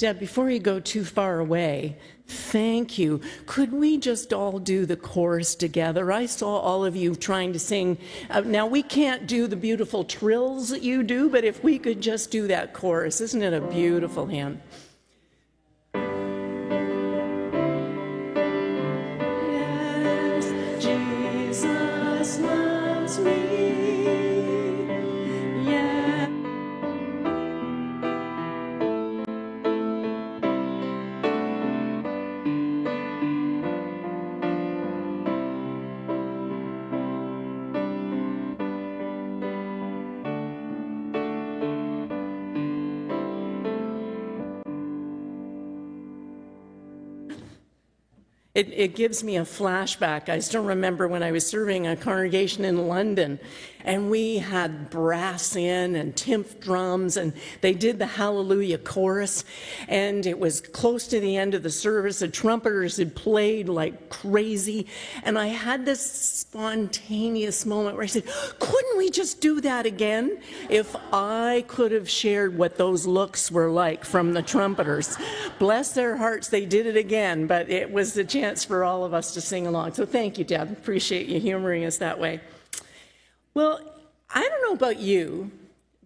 Deb, before you go too far away, thank you. Could we just all do the chorus together? I saw all of you trying to sing. Now, we can't do the beautiful trills that you do, but if we could just do that chorus, isn't it a beautiful hymn? Yes, Jesus loves me. It gives me a flashback. I still remember when I was serving a congregation in London, and we had brass in and timp drums, and they did the Hallelujah chorus, and it was close to the end of the service. The trumpeters had played like crazy, and I had this spontaneous moment where I said, couldn't we just do that again? If I could have shared what those looks were like from the trumpeters. Bless their hearts, they did it again, but it was the chance for all of us to sing along. So thank you, Deb. Appreciate you humoring us that way. Well, I don't know about you,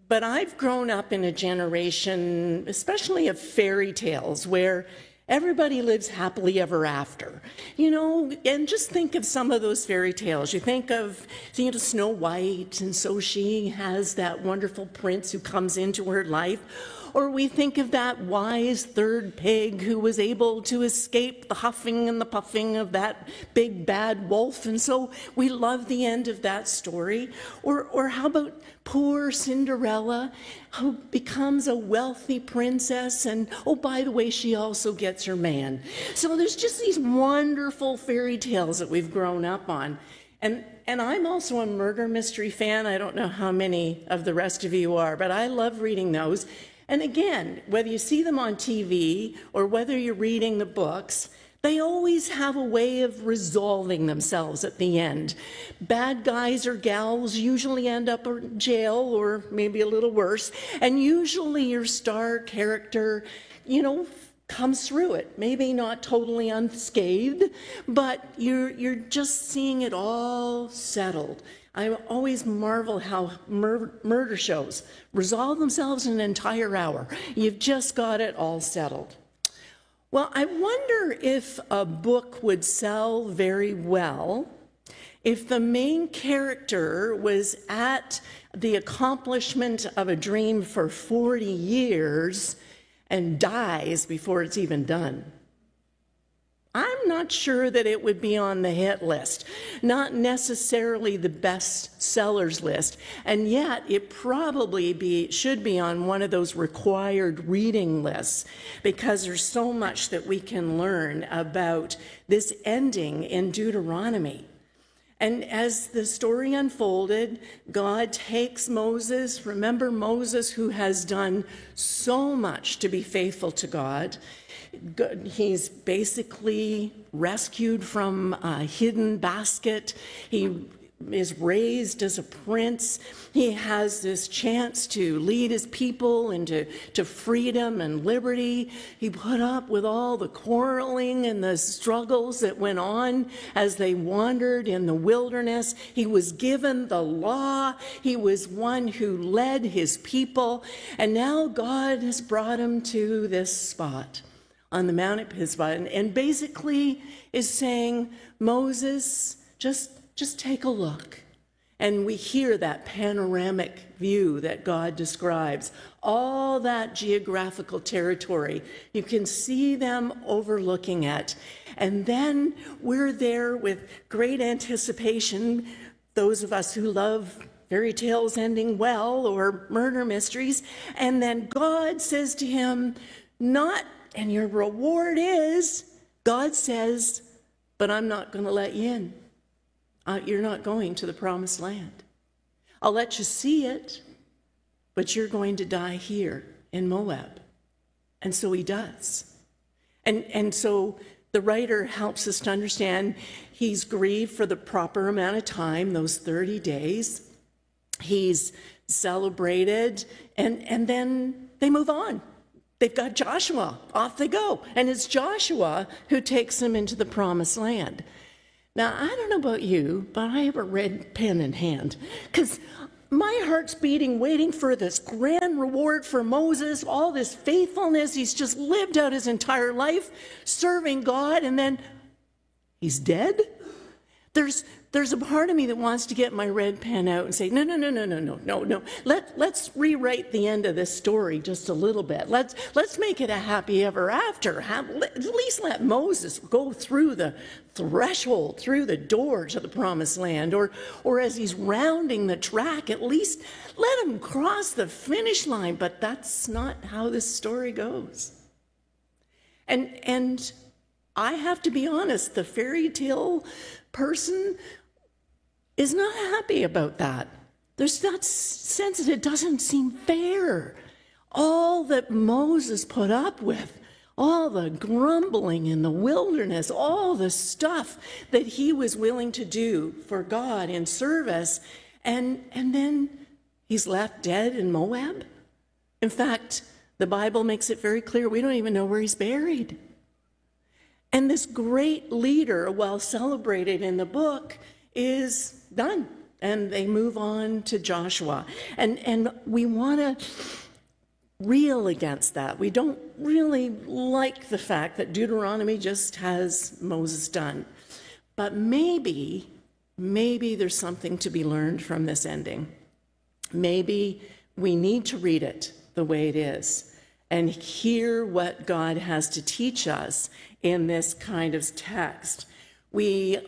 but I've grown up in a generation, especially of fairy tales, where everybody lives happily ever after. You know, and just think of some of those fairy tales. You think of, Snow White, and so she has that wonderful prince who comes into her life. Or we think of that wise third pig who was able to escape the huffing and the puffing of that big bad wolf, and so we love the end of that story. Or how about poor Cinderella, who becomes a wealthy princess, and oh, by the way, she also gets her man. So there's just these wonderful fairy tales that we've grown up on. And I'm also a murder mystery fan. I don't know how many of the rest of you are, but I love reading those. And again, whether you see them on TV or whether you're reading the books, they always have a way of resolving themselves at the end. Bad guys or gals usually end up in jail, or maybe a little worse, and usually your star character, comes through it. Maybe not totally unscathed, but you're just seeing it all settled. I always marvel how murder shows resolve themselves in an entire hour. You've just got it all settled. Well, I wonder if a book would sell very well if the main character was at the accomplishment of a dream for 40 years and dies before it's even done. I'm not sure that it would be on the hit list, not necessarily the best sellers list, and yet it probably should be on one of those required reading lists, because there's so much that we can learn about this ending in Deuteronomy. And as the story unfolded, God takes Moses, remember Moses, who has done so much to be faithful to God. He's basically rescued from a hidden basket. He is raised as a prince. He has this chance to lead his people into freedom and liberty. He put up with all the quarreling and the struggles that went on as they wandered in the wilderness. He was given the law. He was one who led his people. And now God has brought him to this spot on the Mount of Pisgah, and basically is saying, Moses, just take a look. And we hear that panoramic view that God describes, all that geographical territory. You can see them overlooking it. And then we're there with great anticipation, those of us who love fairy tales ending well or murder mysteries. And then God says to him, and your reward is, God says, but I'm not going to let you in. You're not going to the promised land. I'll let you see it, but you're going to die here in Moab. And so he does. And so the writer helps us to understand he's grieved for the proper amount of time, those 30 days. He's celebrated, and then they move on. they've got Joshua. Off they go. And it's Joshua who takes them into the promised land. Now, I don't know about you, but I have a red pen in hand, because my heart's beating, waiting for this grand reward for Moses, all this faithfulness. He's just lived out his entire life serving God, and then he's dead? There's a part of me that wants to get my red pen out and say, no. Let's rewrite the end of this story just a little bit. Let's make it a happy ever after. At least let Moses go through the threshold, through the door to the promised land, or as he's rounding the track, at least let him cross the finish line. But that's not how this story goes. And I have to be honest, the fairy tale person is not happy about that. There's that sense that it doesn't seem fair. All that Moses put up with, all the grumbling in the wilderness, all the stuff that he was willing to do for God in service, and then he's left dead in Moab. In fact, the Bible makes it very clear we don't even know where he's buried. And this great leader, while celebrated in the book, is done. And they move on to Joshua. And we want to reel against that. We don't really like the fact that Deuteronomy just has Moses done. But maybe there's something to be learned from this ending. Maybe we need to read it the way it is and hear what God has to teach us in this kind of text. We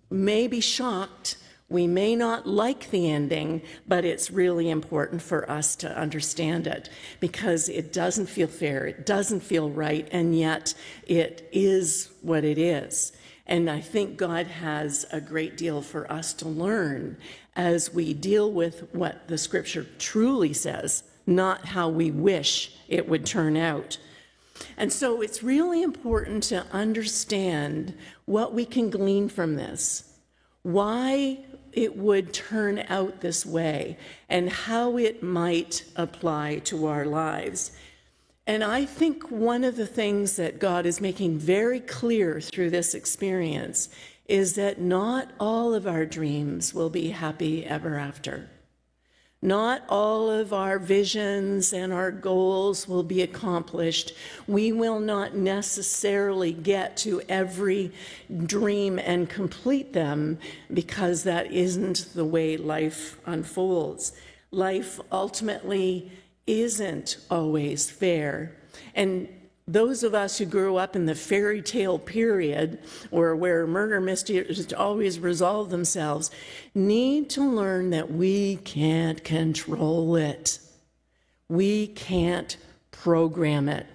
may be shocked, we may not like the ending, but it's really important for us to understand it, because it doesn't feel fair, it doesn't feel right, and yet it is what it is. And I think God has a great deal for us to learn as we deal with what the scripture truly says, not how we wish it would turn out. And so it's really important to understand what we can glean from this, why it would turn out this way, and how it might apply to our lives. And I think one of the things that God is making very clear through this experience is that not all of our dreams will be happy ever after. Not all of our visions and our goals will be accomplished. We will not necessarily get to every dream and complete them, because that isn't the way life unfolds. Life ultimately isn't always fair. And those of us who grew up in the fairy tale period, or where murder mysteries always resolve themselves, need to learn that we can't control it. We can't program it.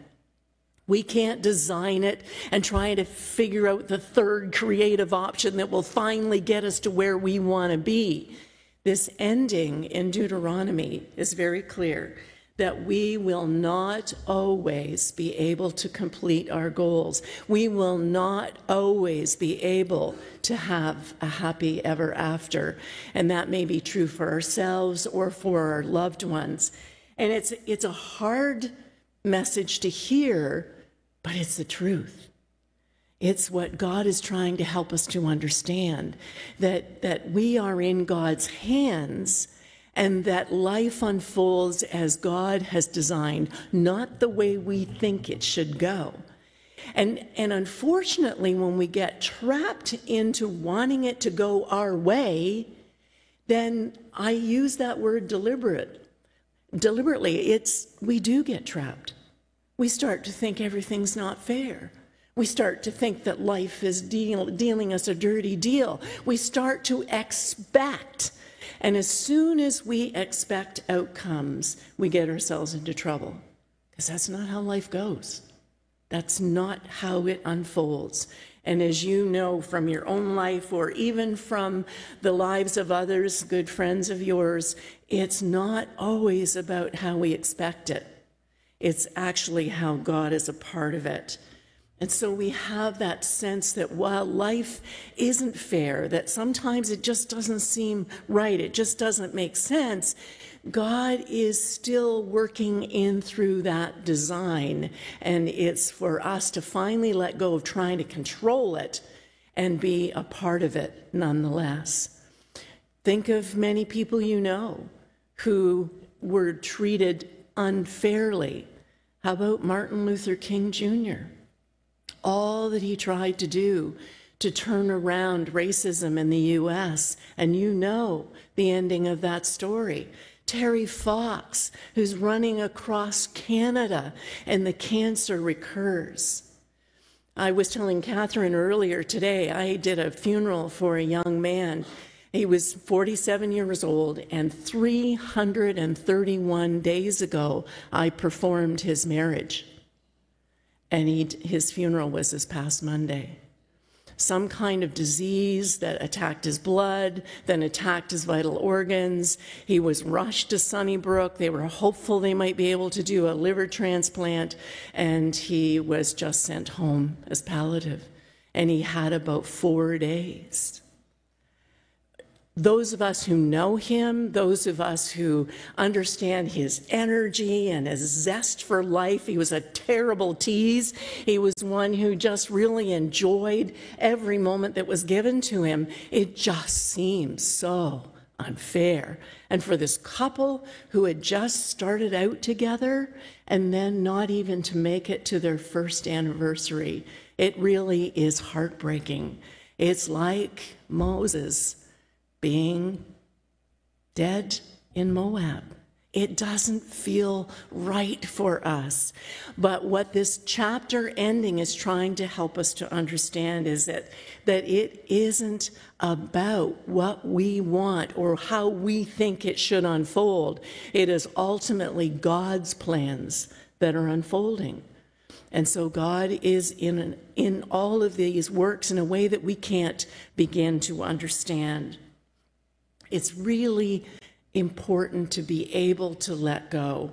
We can't design it and try to figure out the third creative option that will finally get us to where we want to be. This ending in Deuteronomy is very clear, that we will not always be able to complete our goals. We will not always be able to have a happy ever after. And that may be true for ourselves or for our loved ones. And it's a hard message to hear, but it's the truth. It's what God is trying to help us to understand, that we are in God's hands, and that life unfolds as God has designed, not the way we think it should go. And unfortunately, when we get trapped into wanting it to go our way, then I use that word deliberately. We do get trapped. We start to think everything's not fair. We start to think that life is dealing us a dirty deal. We start to expect. And as soon as we expect outcomes, we get ourselves into trouble, because that's not how life goes. That's not how it unfolds. And as you know from your own life, or even from the lives of others, good friends of yours, it's not always about how we expect it. It's actually how God is a part of it. And so we have that sense that while life isn't fair, that sometimes it just doesn't seem right, it just doesn't make sense, God is still working in through that design. And it's for us to finally let go of trying to control it and be a part of it nonetheless. Think of many people you know who were treated unfairly. How about Martin Luther King Jr.? All that he tried to do to turn around racism in the U.S., and you know the ending of that story. Terry Fox, who's running across Canada, and the cancer recurs. I was telling Catherine earlier today, I did a funeral for a young man. He was 47 years old, and 331 days ago, I performed his marriage. And his funeral was this past Monday. Some kind of disease that attacked his blood, then attacked his vital organs. He was rushed to Sunnybrook. They were hopeful they might be able to do a liver transplant, and he was just sent home as palliative. And he had about 4 days. Those of us who know him, those of us who understand his energy and his zest for life, he was a terrible tease. He was one who just really enjoyed every moment that was given to him. It just seems so unfair. And for this couple who had just started out together and then not even to make it to their first anniversary, it really is heartbreaking. It's like Moses being dead in Moab. It doesn't feel right for us. But what this chapter ending is trying to help us to understand is that it isn't about what we want or how we think it should unfold. It is ultimately God's plans that are unfolding. And so God is in all of these works in a way that we can't begin to understand. It's really important to be able to let go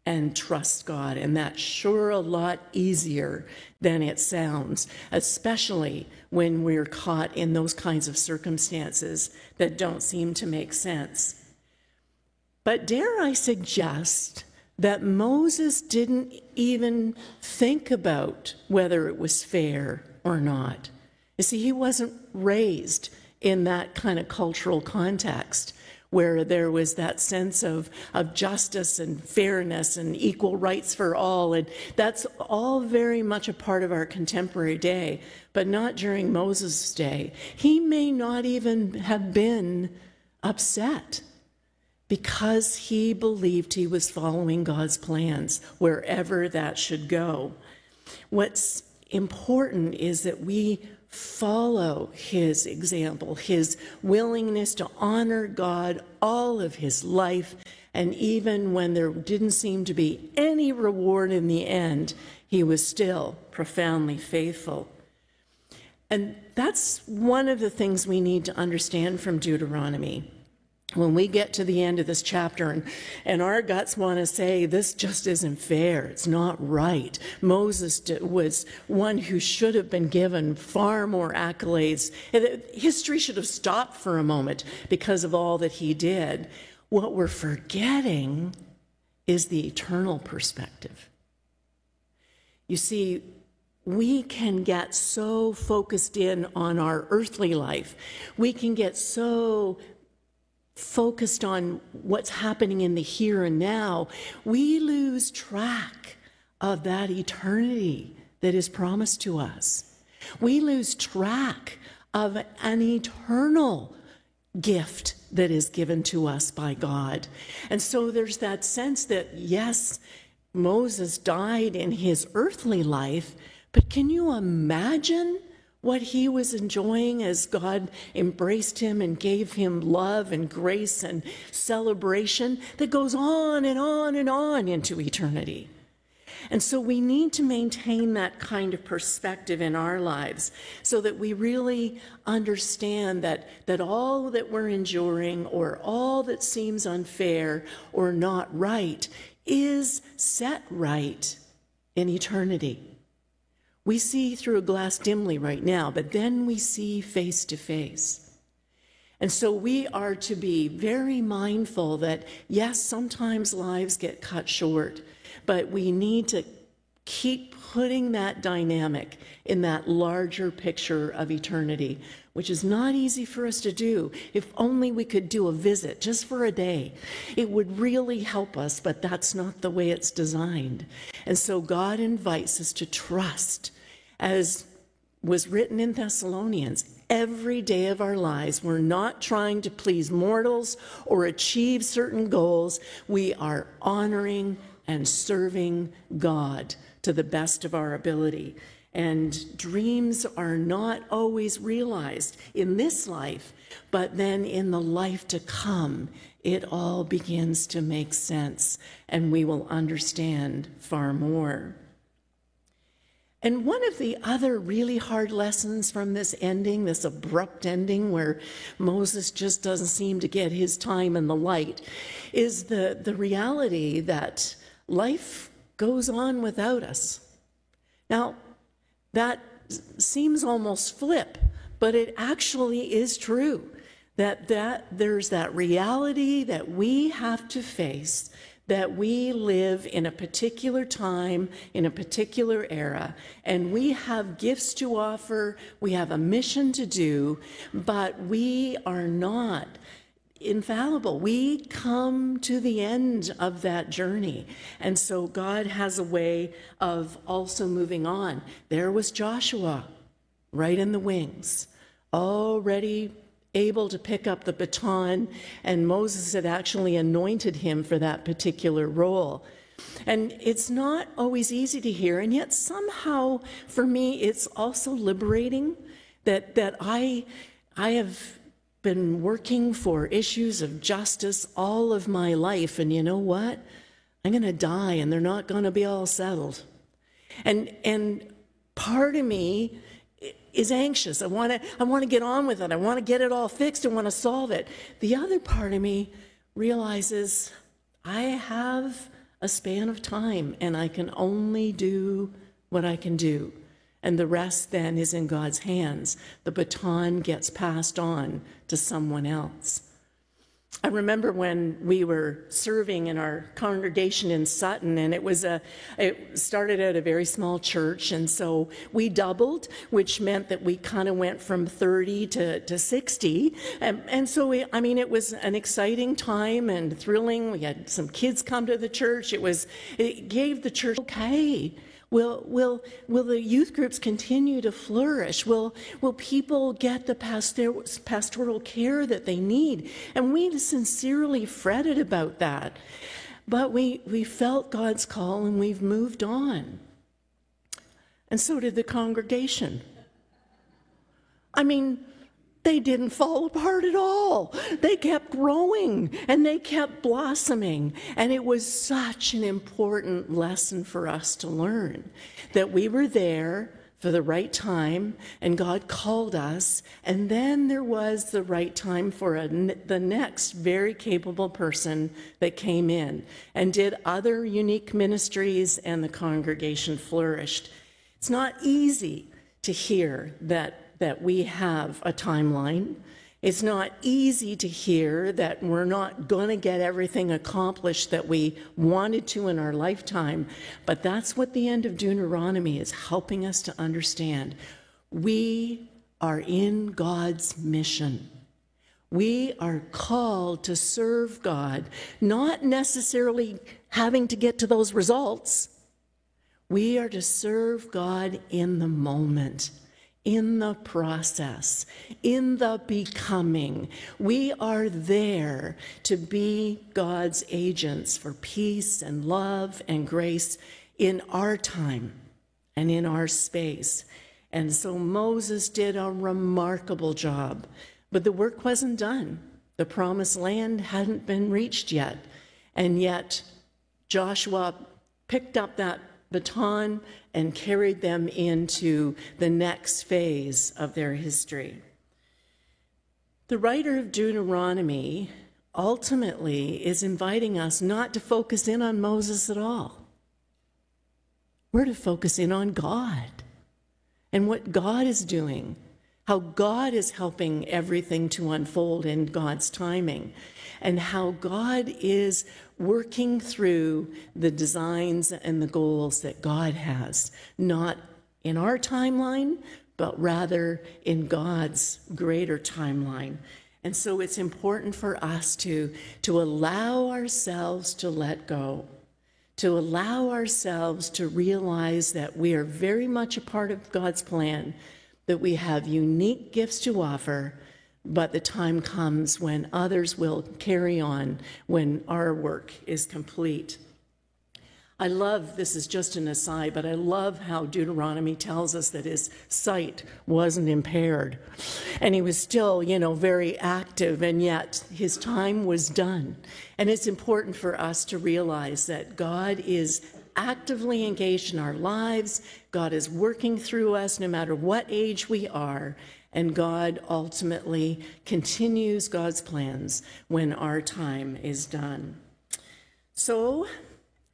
and trust God, and that's sure a lot easier than it sounds, especially when we're caught in those kinds of circumstances that don't seem to make sense. But dare I suggest that Moses didn't even think about whether it was fair or not. You see, he wasn't raised in that kind of cultural context where there was that sense of justice and fairness and equal rights for all. And that's all very much a part of our contemporary day, but not during Moses' day. He may not even have been upset because he believed he was following God's plans wherever that should go. What's important is that we follow his example, his willingness to honor God all of his life, and even when there didn't seem to be any reward in the end, he was still profoundly faithful. And that's one of the things we need to understand from Deuteronomy. When we get to the end of this chapter and our guts want to say, this just isn't fair, it's not right. Moses was one who should have been given far more accolades. History should have stopped for a moment because of all that he did. What we're forgetting is the eternal perspective. You see, we can get so focused in on our earthly life. We can get so focused on what's happening in the here and now, we lose track of that eternity that is promised to us. We lose track of an eternal gift that is given to us by God. And so there's that sense that, yes, Moses died in his earthly life, but can you imagine what he was enjoying as God embraced him and gave him love and grace and celebration that goes on and on and on into eternity? And so we need to maintain that kind of perspective in our lives so that we really understand that all that we're enduring or all that seems unfair or not right is set right in eternity. We see through a glass dimly right now, but then we see face to face. And so we are to be very mindful that, yes, sometimes lives get cut short, but we need to keep putting that dynamic in that larger picture of eternity, which is not easy for us to do. If only we could do a visit just for a day, it would really help us, but that's not the way it's designed. And so God invites us to trust, as was written in Thessalonians, every day of our lives. We're not trying to please mortals or achieve certain goals. We are honoring and serving God to the best of our ability. And dreams are not always realized in this life, but then in the life to come, it all begins to make sense, and we will understand far more. And one of the other really hard lessons from this ending, this abrupt ending where Moses just doesn't seem to get his time in the light, is the reality that life goes on without us. Now, that seems almost flip, but it actually is true that there's that reality that we have to face, that we live in a particular time, in a particular era, and we have gifts to offer, we have a mission to do, but we are not infallible. We come to the end of that journey. And so God has a way of also moving on. There was Joshua, right in the wings, already able to pick up the baton, and Moses had actually anointed him for that particular role. And it's not always easy to hear, and yet somehow for me it's also liberating that I have been working for issues of justice all of my life, and you know what? I'm going to die and they're not going to be all settled. And part of me is anxious. I want to get on with it. I want to get it all fixed. I want to solve it. The other part of me realizes I have a span of time and I can only do what I can do. And the rest then is in God's hands. The baton gets passed on to someone else. I remember when we were serving in our congregation in Sutton, and it started at a very small church, and so we doubled, which meant that we kind of went from 30 to 60, and so it was an exciting time and thrilling. We had some kids come to the church. It gave the church, okay, Will the youth groups continue to flourish? Will people get the pastoral care that they need? And we sincerely fretted about that. But we felt God's call and we've moved on. And so did the congregation. They didn't fall apart at all. They kept growing and they kept blossoming. And it was such an important lesson for us to learn, that we were there for the right time and God called us. And then there was the right time for the next very capable person that came in and did other unique ministries, and the congregation flourished. It's not easy to hear that we have a timeline. It's not easy to hear that we're not going to get everything accomplished that we wanted to in our lifetime, but that's what the end of Deuteronomy is helping us to understand. We are in God's mission. We are called to serve God, not necessarily having to get to those results. We are to serve God in the moment, in the process, in the becoming. We are there to be God's agents for peace and love and grace in our time and in our space. And so Moses did a remarkable job, but the work wasn't done. The promised land hadn't been reached yet. And yet Joshua picked up that baton and carried them into the next phase of their history. The writer of Deuteronomy ultimately is inviting us not to focus in on Moses at all. We're to focus in on God. and what God is doing, how God is helping everything to unfold in God's timing, and how God is working through the designs and the goals that God has, not in our timeline, but rather in God's greater timeline. And so it's important for us to allow ourselves to let go, to allow ourselves to realize that we are very much a part of God's plan, that we have unique gifts to offer, but the time comes when others will carry on when our work is complete. I love, this is just an aside, but I love how Deuteronomy tells us that his sight wasn't impaired. And he was still, very active, and yet his time was done. And it's important for us to realize that God is actively engaged in our lives. God is working through us no matter what age we are. And God ultimately continues God's plans when our time is done. So,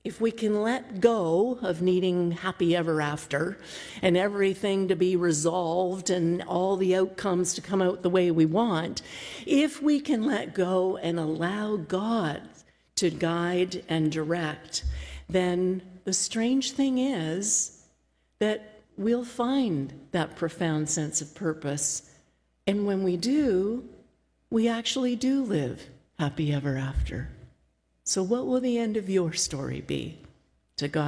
if we can let go of needing happy ever after and everything to be resolved and all the outcomes to come out the way we want, if we can let go and allow God to guide and direct, then the strange thing is that we'll find that profound sense of purpose. And when we do, we actually do live happy ever after. So what will the end of your story be? To God